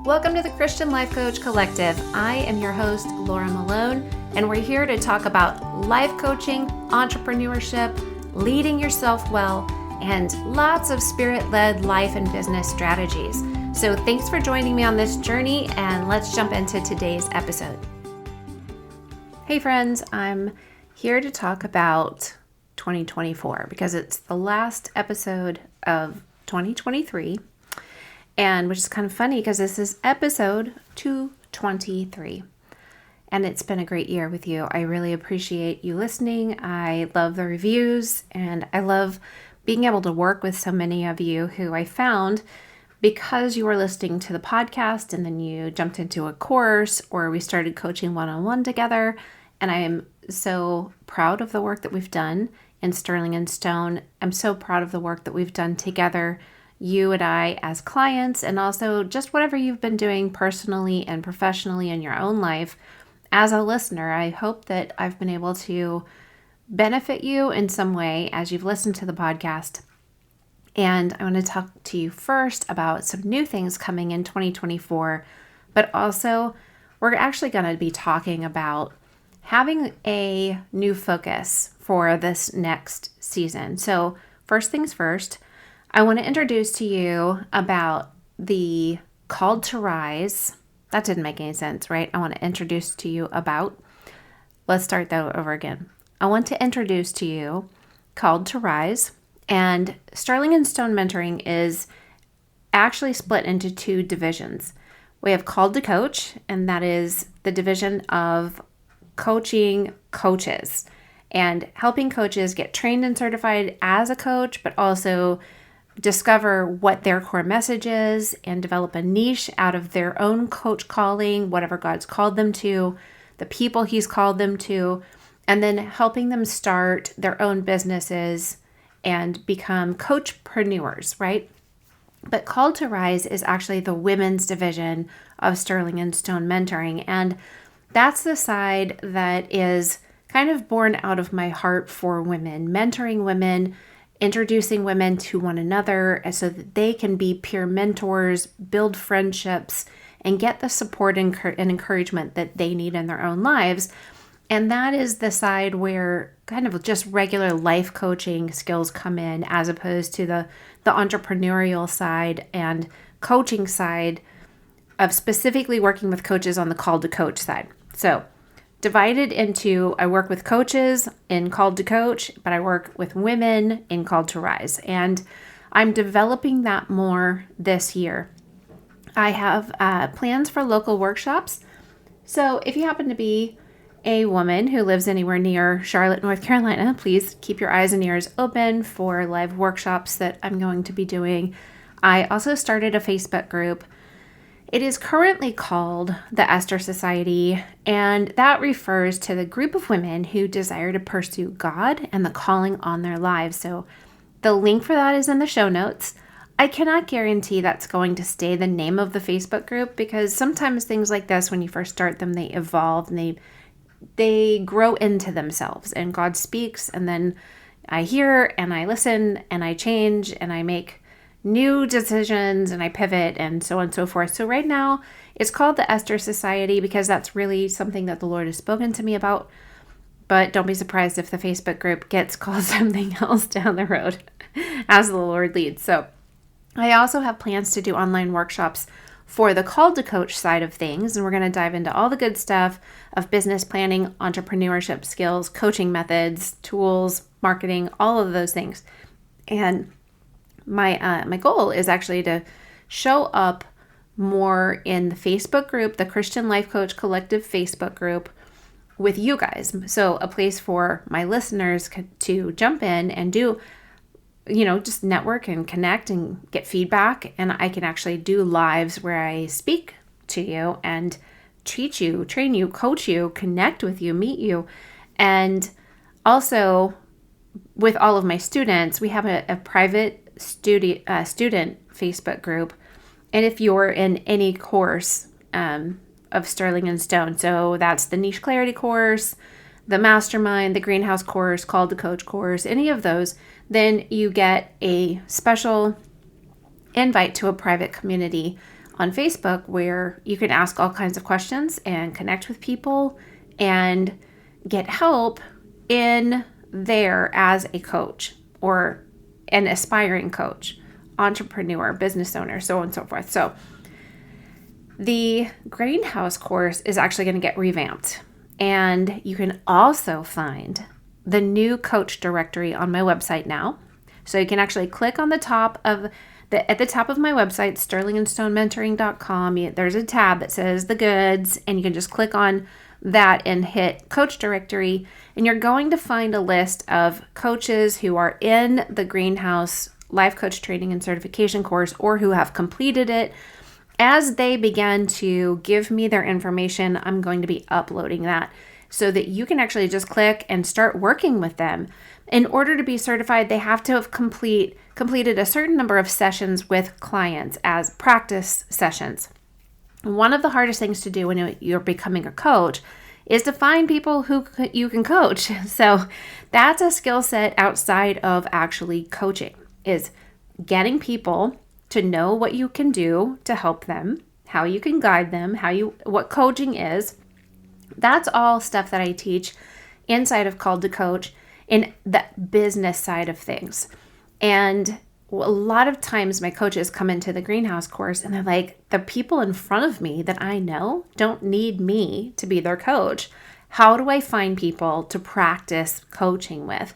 Welcome to the Christian Life Coach Collective. I am your host, Laura Malone, and we're here to talk about life coaching, entrepreneurship, leading yourself well, and lots of spirit-led life and business strategies. So thanks for joining me on this journey, and let's jump into today's episode. Hey friends, I'm here to talk about 2024 because it's the last episode of 2023. And which is kind of funny because this is episode 223. And it's been a great year with you. I really appreciate you listening. I love the reviews and I love being able to work with so many of you who I found because you were listening to the podcast and then you jumped into a course or we started coaching one-on-one together. And I am so proud of the work that we've done in Sterling and Stone. I'm so proud of the work that we've done together, you and I as clients, and also just whatever you've been doing personally and professionally in your own life. As a listener, I hope that I've been able to benefit you in some way as you've listened to the podcast. And I want to talk to you first about some new things coming in 2024, but also we're actually going to be talking about having a new focus for this next season. So first things first, I want to introduce to you about the Called to Rise. That didn't make any sense, right? I want to introduce to you about, let's start that over again. I want to introduce to you Called to Rise, and Sterling and Stone Mentoring is actually split into two divisions. We have Called to Coach, and that is the division of coaching coaches and helping coaches get trained and certified as a coach, but also discover what their core message is and develop a niche out of their own coach calling, whatever God's called them to, the people He's called them to, and then helping them start their own businesses and become coachpreneurs, right? But Called to Rise is actually the women's division of Sterling and Stone Mentoring, and that's the side that is kind of born out of my heart for women, mentoring women, introducing women to one another so that they can be peer mentors, build friendships, and get the support and encouragement that they need in their own lives. And that is the side where kind of just regular life coaching skills come in, as opposed to the entrepreneurial side and coaching side of specifically working with coaches on the Called to Coach side. So divided into, I work with coaches in Called to Coach, but I work with women in Called to Rise. And I'm developing that more this year. I have plans for local workshops. So if you happen to be a woman who lives anywhere near Charlotte, North Carolina, please keep your eyes and ears open for live workshops that I'm going to be doing. I also started a Facebook group. It is currently called the Esther Society, and that refers to the group of women who desire to pursue God and the calling on their lives. So the link for that is in the show notes. I cannot guarantee that's going to stay the name of the Facebook group because sometimes things like this, when you first start them, they evolve and they grow into themselves, and God speaks, and then I hear and I listen and I change and I make new decisions and I pivot and so on and so forth. So right now it's called the Esther Society because that's really something that the Lord has spoken to me about. But don't be surprised if the Facebook group gets called something else down the road as the Lord leads. So I also have plans to do online workshops for the Called to Coach side of things. And we're going to dive into all the good stuff of business planning, entrepreneurship skills, coaching methods, tools, marketing, all of those things. And my goal is actually to show up more in the Facebook group, the Christian Life Coach Collective Facebook group, with you guys. So a place for my listeners to jump in and do, just network and connect and get feedback. And I can actually do lives where I speak to you and teach you, train you, coach you, connect with you, meet you. And also with all of my students, we have a private student Facebook group. And if you're in any course of Sterling and Stone, so that's the Niche Clarity course, the Mastermind, the Greenhouse course, Called to Coach course, any of those, then you get a special invite to a private community on Facebook where you can ask all kinds of questions and connect with people and get help in there as a coach or an aspiring coach, entrepreneur, business owner, so on and so forth. So the greenhouse course is actually going to get revamped. And you can also find the new coach directory on my website now. So you can actually click on the top of at the top of my website, sterlingandstonementoring.com. There's a tab that says the goods, and you can just click on that and hit coach directory. And you're going to find a list of coaches who are in the Greenhouse Life Coach Training and Certification course or who have completed it. As they begin to give me their information, I'm going to be uploading that so that you can actually just click and start working with them. In order to be certified, they have to have completed a certain number of sessions with clients as practice sessions. One of the hardest things to do when you're becoming a coach is to find people who you can coach. So that's a skill set outside of actually coaching, is getting people to know what you can do to help them, how you can guide them, what coaching is. That's all stuff that I teach inside of Called to Coach in the business side of things. And a lot of times my coaches come into the Greenhouse course and they're like, the people in front of me that I know don't need me to be their coach. How do I find people to practice coaching with?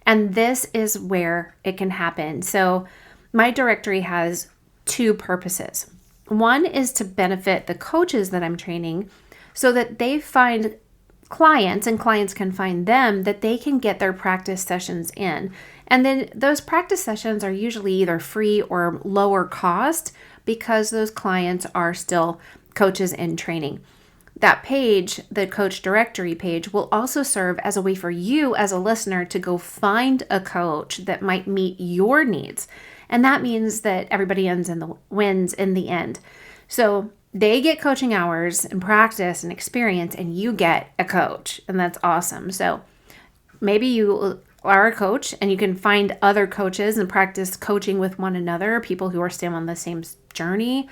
And this is where it can happen. So my directory has two purposes. One is to benefit the coaches that I'm training so that they find clients and clients can find them, that they can get their practice sessions in. And then those practice sessions are usually either free or lower cost because those clients are still coaches in training. That page, the coach directory page, will also serve as a way for you as a listener to go find a coach that might meet your needs. And that means that everybody wins in the end. So they get coaching hours and practice and experience, and you get a coach. And that's awesome. So maybe you are a coach and you can find other coaches and practice coaching with one another, people who are still on the same journey.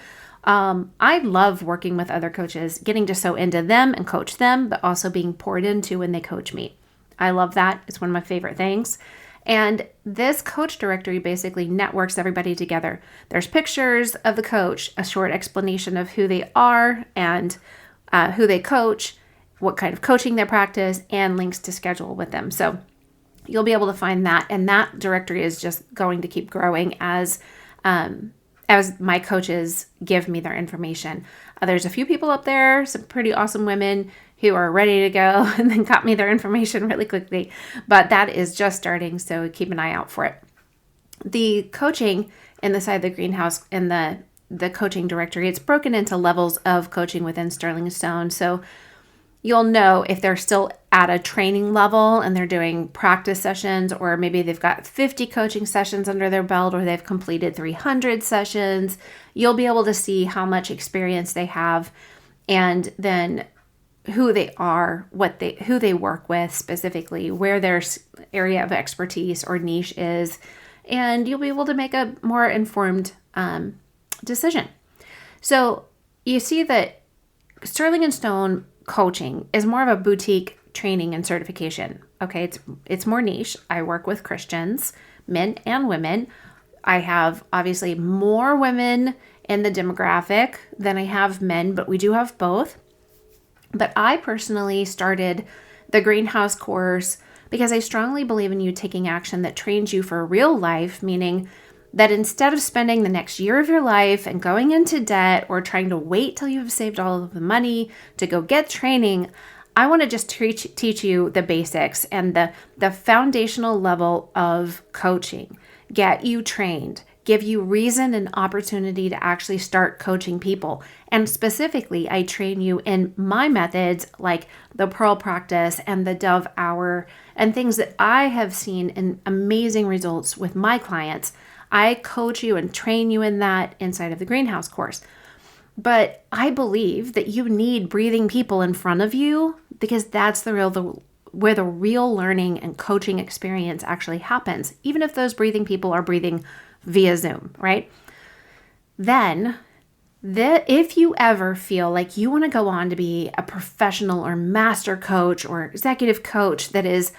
I love working with other coaches, getting to sew into them and coach them, but also being poured into when they coach me. I love that. It's one of my favorite things. And this coach directory basically networks everybody together. There's pictures of the coach, a short explanation of who they are and who they coach, what kind of coaching they practice, and links to schedule with them. So you'll be able to find that. And that directory is just going to keep growing as my coaches give me their information. There's a few people up there, some pretty awesome women who are ready to go and then got me their information really quickly. But that is just starting, so keep an eye out for it. The coaching in the side of the Greenhouse in the coaching directory, it's broken into levels of coaching within Sterling Stone. So you'll know if they're still at a training level and they're doing practice sessions, or maybe they've got 50 coaching sessions under their belt, or they've completed 300 sessions. You'll be able to see how much experience they have, and then who they are, who they work with specifically, where their area of expertise or niche is, and you'll be able to make a more informed decision. So you see that Sterling and Stone coaching is more of a boutique training and certification. Okay, it's more niche. I work with Christians, men and women. I have obviously more women in the demographic than I have men, but we do have both. But I personally started the Greenhouse course because I strongly believe in you taking action that trains you for real life, meaning that instead of spending the next year of your life and going into debt or trying to wait till you have saved all of the money to go get training, I want to just teach you the basics and the foundational level of coaching, get you trained, give you reason and opportunity to actually start coaching people. And specifically, I train you in my methods like the Pearl Practice and the Dove Hour and things that I have seen in amazing results with my clients. I coach you and train you in that inside of the Greenhouse course. But I believe that you need breathing people in front of you because that's where the real learning and coaching experience actually happens, even if those breathing people are breathing via Zoom, right? Then If you ever feel like you want to go on to be a professional or master coach or executive coach that is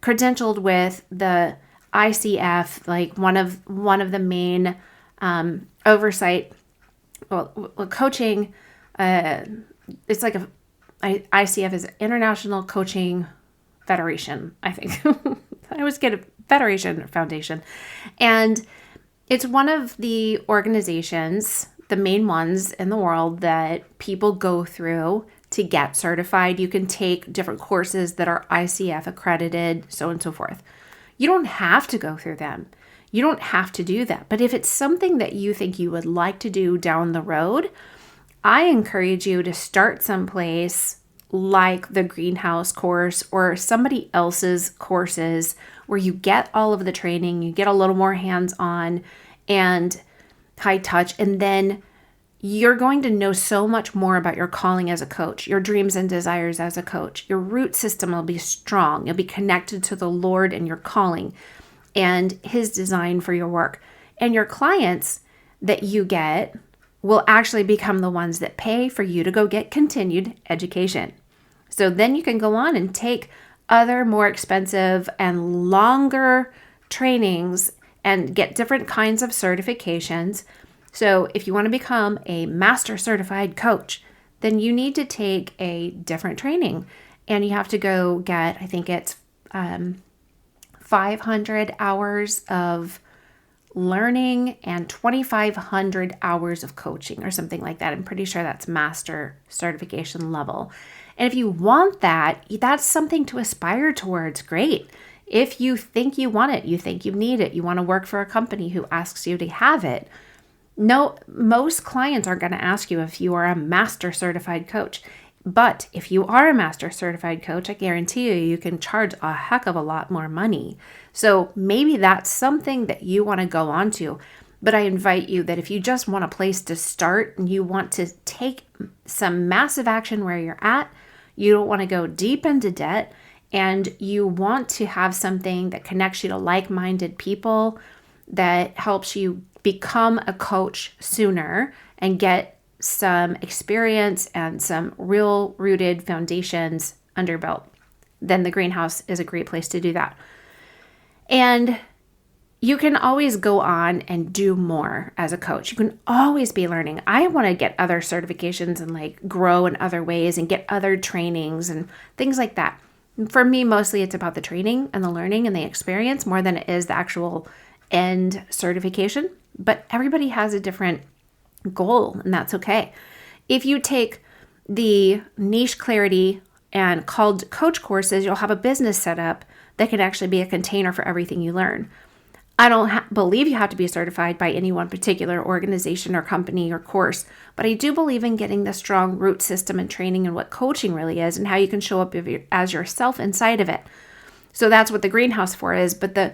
credentialed with the ICF, like one of the main oversight, coaching, it's like ICF is International Coaching Federation, I think. I always get a Federation or Foundation. And it's one of the organizations, the main ones in the world that people go through to get certified. You can take different courses that are ICF accredited, so on and so forth. You don't have to go through them. You don't have to do that. But if it's something that you think you would like to do down the road, I encourage you to start someplace like the Greenhouse course or somebody else's courses where you get all of the training, you get a little more hands-on and high touch, and then you're going to know so much more about your calling as a coach, your dreams and desires as a coach. Your root system will be strong. You'll be connected to the Lord and your calling and His design for your work. And your clients that you get will actually become the ones that pay for you to go get continued education. So then you can go on and take other more expensive and longer trainings and get different kinds of certifications. So if you want to become a master certified coach, then you need to take a different training. And you have to go get, I think it's 500 hours of learning and 2,500 hours of coaching or something like that. I'm pretty sure that's master certification level. And if you want that, that's something to aspire towards. Great. If you think you want it, you think you need it, you want to work for a company who asks you to have it. No, most clients aren't going to ask you if you are a master certified coach. But if you are a master certified coach, I guarantee you can charge a heck of a lot more money. So maybe that's something that you want to go on to. But I invite you that if you just want a place to start and you want to take some massive action where you're at, you don't want to go deep into debt, and you want to have something that connects you to like-minded people, that helps you become a coach sooner and get some experience and some real rooted foundations under your belt, then the Greenhouse is a great place to do that. And you can always go on and do more as a coach. You can always be learning. I want to get other certifications and like grow in other ways and get other trainings and things like that. For me, mostly it's about the training and the learning and the experience more than it is the actual end certification. But everybody has a different goal, and that's okay. If you take the niche clarity and called coach courses, you'll have a business set up that can actually be a container for everything you learn. I don't believe you have to be certified by any one particular organization or company or course, but I do believe in getting the strong root system and training and what coaching really is and how you can show up as yourself inside of it. So that's what the Greenhouse is, but the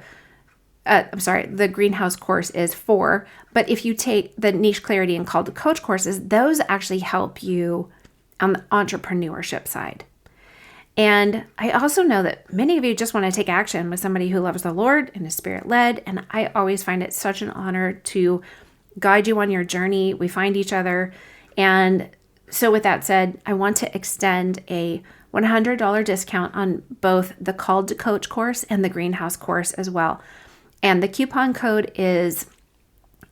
Greenhouse course is for. But if you take the niche clarity and called to coach courses, those actually help you on the entrepreneurship side. And I also know that many of you just want to take action with somebody who loves the Lord and is Spirit-led. And I always find it such an honor to guide you on your journey. We find each other. And so with that said, I want to extend a $100 discount on both the Called to Coach course and the Greenhouse course as well. And the coupon code is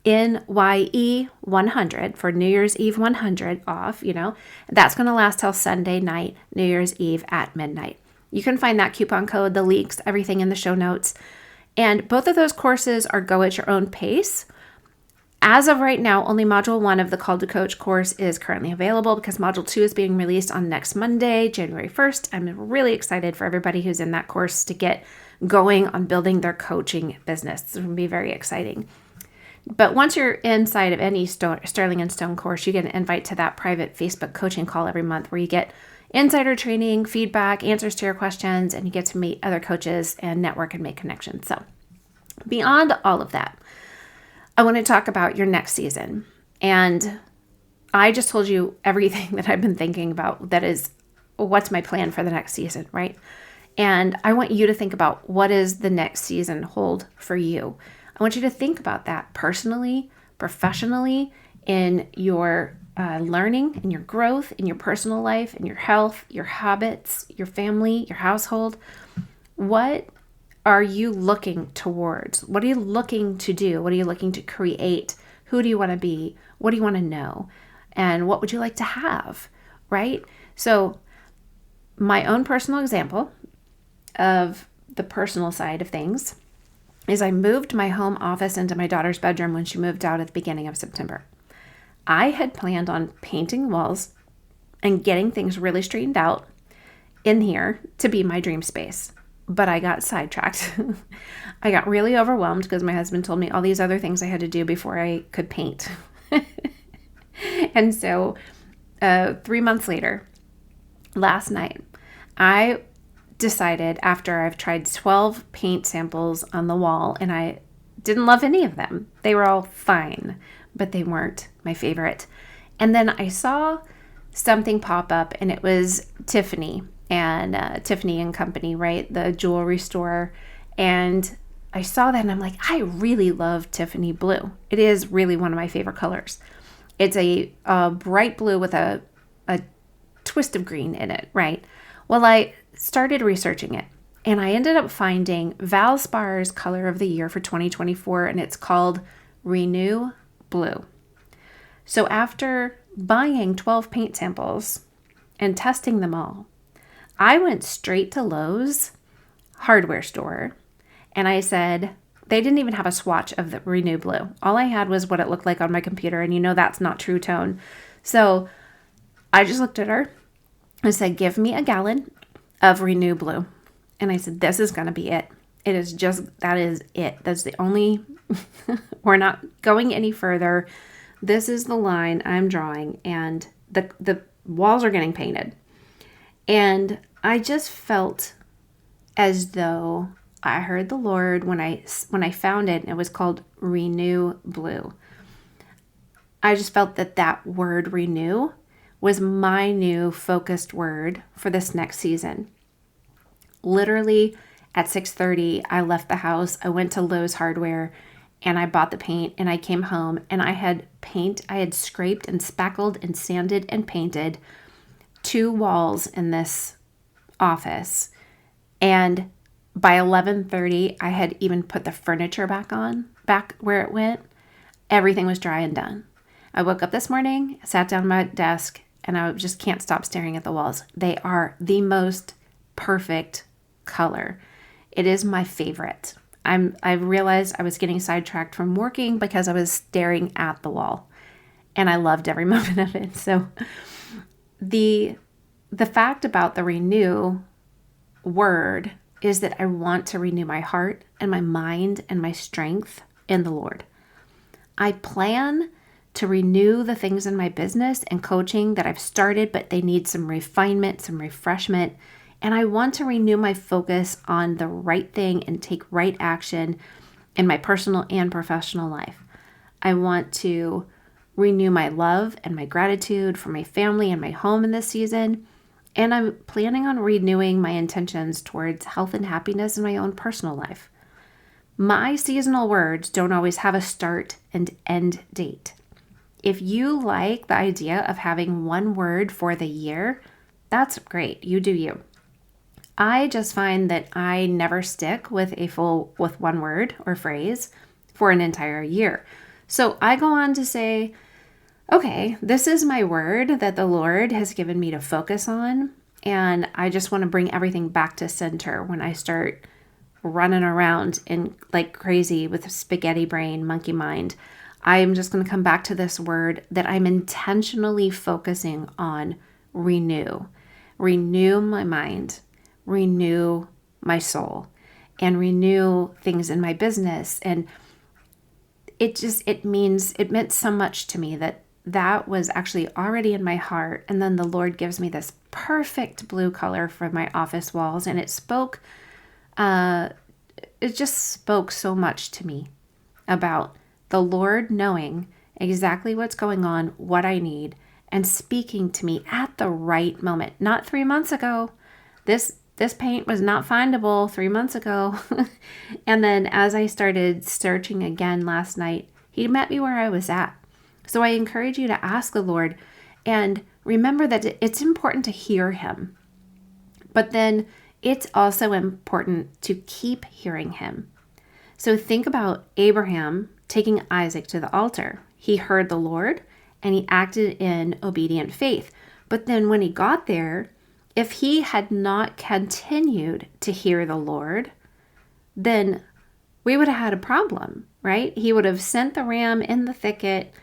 NYE100 for New Year's Eve 100 off, That's going to last till Sunday night, New Year's Eve at midnight. You can find that coupon code, the links, everything in the show notes. And both of those courses are go at your own pace. As of right now, only Module 1 of the Call to Coach course is currently available because Module 2 is being released on next Monday, January 1st. I'm really excited for everybody who's in that course to get going on building their coaching business. It's going to be very exciting. But once you're inside of any Sterling and Stone course, you get an invite to that private Facebook coaching call every month where you get insider training, feedback, answers to your questions, and you get to meet other coaches and network and make connections. So beyond all of that, I want to talk about your next season. And I just told you everything that I've been thinking about that is what's my plan for the next season, right? And I want you to think about what does the next season hold for you. I want you to think about that personally, professionally, in your learning, in your growth, in your personal life, in your health, your habits, your family, your household. What are you looking towards? What are you looking to do? What are you looking to create? Who do you want to be? What do you want to know? And what would you like to have? Right? So, my own personal example of the personal side of things is I moved my home office into my daughter's bedroom when she moved out at the beginning of September. I had planned on painting walls and getting things really straightened out in here to be my dream space. But I got sidetracked. I got really overwhelmed because my husband told me all these other things I had to do before I could paint. And so 3 months later, last night, I decided after I've tried 12 paint samples on the wall, and I didn't love any of them. They were all fine, but they weren't my favorite. And then I saw something pop up, and it was Tiffany and Tiffany and Company, right? The jewelry store. And I saw that and I'm like, I really love Tiffany blue. It is really one of my favorite colors. It's a bright blue with a twist of green in it, right? Well, I started researching it and I ended up finding VIParts' color of the year for 2024, and it's called Renew Blue. So after buying 12 paint samples and testing them all, I went straight to Lowe's hardware store and I said, they didn't even have a swatch of the Renew Blue. All I had was what it looked like on my computer, and that's not true tone. So I just looked at her and said, give me a gallon of Renew Blue. And I said, this is going to be it. It is just, that is it. That's the only, we're not going any further. This is the line I'm drawing, and the walls are getting painted. And I just felt as though I heard the Lord when I found it, and it was called Renew Blue. I just felt that word renew was my new focused word for this next season. Literally at 6:30, I left the house. I went to Lowe's Hardware and I bought the paint, and I came home and I had scraped and spackled and sanded and painted 2 walls in this office. And by 11:30, I had even put the furniture back where it went. Everything was dry and done. I woke up this morning, sat down at my desk, and I just can't stop staring at the walls. They are the most perfect color. It is my favorite. I realized I was getting sidetracked from working because I was staring at the wall, and I loved every moment of it. So the fact about the renew word is that I want to renew my heart and my mind and my strength in the Lord. I plan to renew the things in my business and coaching that I've started, but they need some refinement, some refreshment. And I want to renew my focus on the right thing and take right action in my personal and professional life. I want to renew my love and my gratitude for my family and my home in this season. And I'm planning on renewing my intentions towards health and happiness in my own personal life. My seasonal words don't always have a start and end date. If you like the idea of having one word for the year, that's great. You do you. I just find that I never stick with one word or phrase for an entire year. So I go on to say, okay, this is my word that the Lord has given me to focus on, and I just want to bring everything back to center when I start running around in like crazy with spaghetti brain, monkey mind. I am just going to come back to this word that I'm intentionally focusing on: renew. Renew my mind, renew my soul, and renew things in my business. And it meant so much to me that was actually already in my heart. And then the Lord gives me this perfect blue color for my office walls. And it just spoke so much to me about the Lord knowing exactly what's going on, what I need, and speaking to me at the right moment. Not 3 months ago. This paint was not findable 3 months ago. And then as I started searching again last night, he met me where I was at. So I encourage you to ask the Lord, and remember that it's important to hear him. But then it's also important to keep hearing him. So think about Abraham taking Isaac to the altar. He heard the Lord and he acted in obedient faith. But then when he got there, if he had not continued to hear the Lord, then we would have had a problem, right? He would have sent the ram in the thicket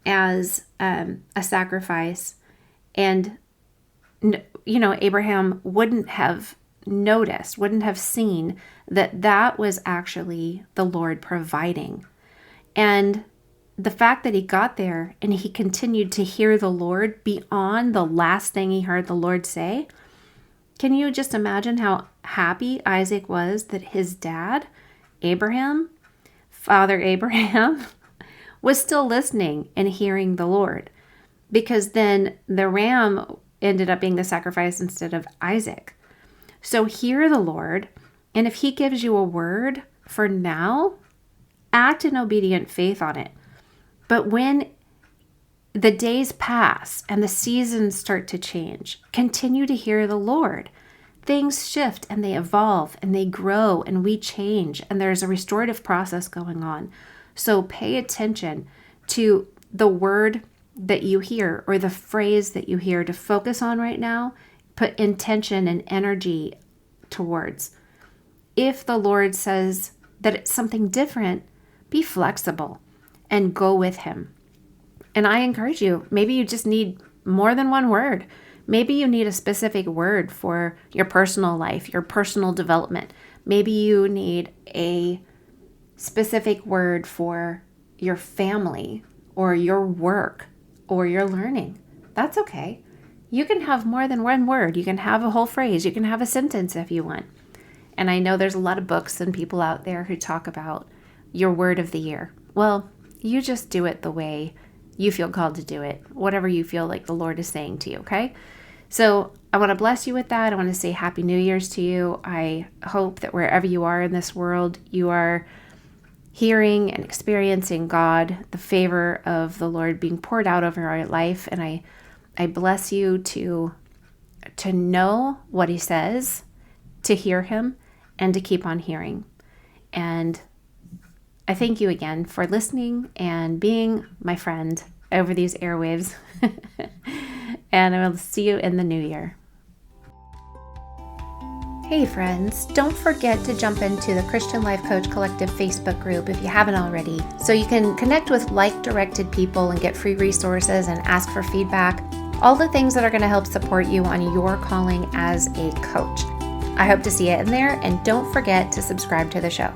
as a sacrifice, and Abraham wouldn't have noticed, wouldn't have seen that was actually the Lord providing. And the fact that he got there and he continued to hear the Lord beyond the last thing he heard the Lord say, can you just imagine how happy Isaac was that his dad, Abraham, Father Abraham, was still listening and hearing the Lord? Because then the ram ended up being the sacrifice instead of Isaac. So hear the Lord, and if he gives you a word for now, act in obedient faith on it. But when the days pass and the seasons start to change, continue to hear the Lord. Things shift and they evolve and they grow and we change, and there's a restorative process going on. So pay attention to the word that you hear or the phrase that you hear to focus on right now. Put intention and energy towards. If the Lord says that it's something different, be flexible and go with him. And I encourage you, maybe you just need more than one word. Maybe you need a specific word for your personal life, your personal development. Maybe you need a specific word for your family or your work or your learning. That's okay. You can have more than one word. You can have a whole phrase. You can have a sentence if you want. And I know there's a lot of books and people out there who talk about your word of the year. Well, you just do it the way you feel called to do it, whatever you feel like the Lord is saying to you, okay? So I want to bless you with that. I want to say Happy New Year's to you. I hope that wherever you are in this world, you are hearing and experiencing God, the favor of the Lord being poured out over your life. And I bless you to know what he says, to hear him, and to keep on hearing. And I thank you again for listening and being my friend over these airwaves. And I will see you in the new year. Hey friends, don't forget to jump into the Christian Life Coach Collective Facebook group if you haven't already, so you can connect with like-directed people and get free resources and ask for feedback, all the things that are going to help support you on your calling as a coach. I hope to see you in there, and don't forget to subscribe to the show.